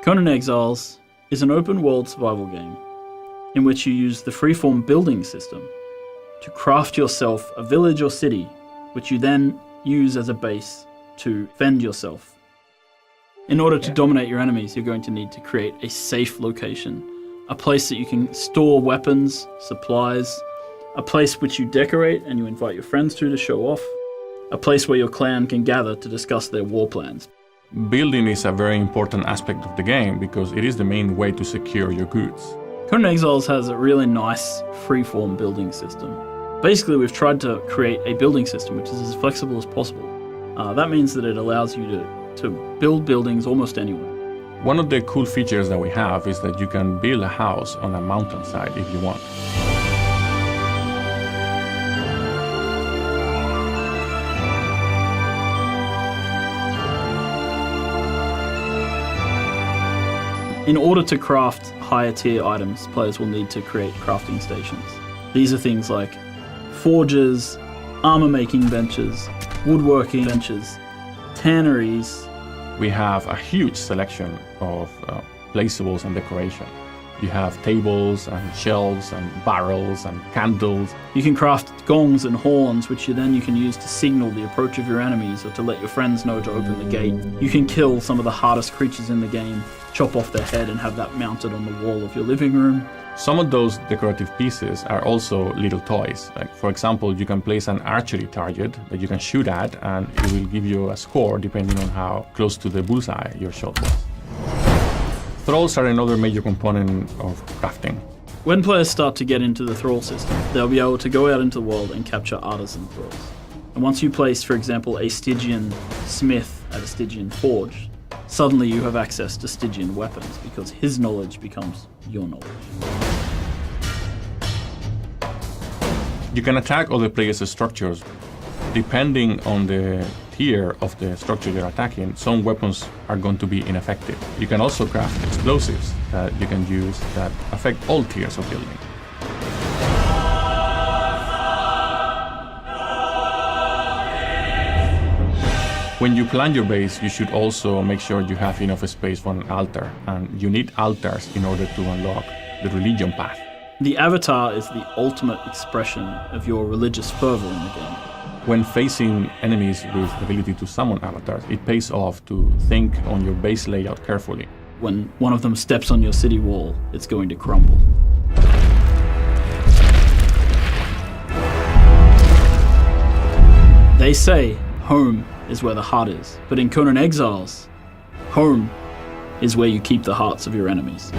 Conan Exiles is an open-world survival game in which you use the freeform building system to craft yourself a village or city, which you then use as a base to fend yourself. In order to dominate your enemies, you're going to need to create a safe location, a place that you can store weapons, supplies, a place which you decorate and you invite your friends to show off, a place where your clan can gather to discuss their war plans. Building is a very important aspect of the game because it is the main way to secure your goods. Conan Exiles has a really nice freeform building system. Basically, we've tried to create a building system which is as flexible as possible. That means that it allows you to build buildings almost anywhere. One of the cool features that we have is that you can build a house on a mountainside if you want. In order to craft higher tier items, players will need to create crafting stations. These are things like forges, armor making benches, woodworking benches, tanneries. We have a huge selection of placeables and decoration. You have tables and shelves and barrels and candles. You can craft gongs and horns, which you can use to signal the approach of your enemies or to let your friends know to open the gate. You can kill some of the hardest creatures in the game, chop off their head and have that mounted on the wall of your living room. Some of those decorative pieces are also little toys. Like, for example, you can place an archery target that you can shoot at and it will give you a score depending on how close to the bullseye your shot was. Thralls are another major component of crafting. When players start to get into the thrall system, they'll be able to go out into the world and capture artisan thralls. And once you place, for example, a Stygian smith at a Stygian forge, suddenly you have access to Stygian weapons because his knowledge becomes your knowledge. You can attack other players' structures. Depending on the tier of the structure you're attacking, some weapons are going to be ineffective. You can also craft explosives that you can use that affect all tiers of building. When you plan your base, you should also make sure you have enough space for an altar, and you need altars in order to unlock the religion path. The avatar is the ultimate expression of your religious fervor in the game. When facing enemies with the ability to summon avatars, it pays off to think on your base layout carefully. When one of them steps on your city wall, it's going to crumble. They say home is where the heart is, but in Conan Exiles, home is where you keep the hearts of your enemies.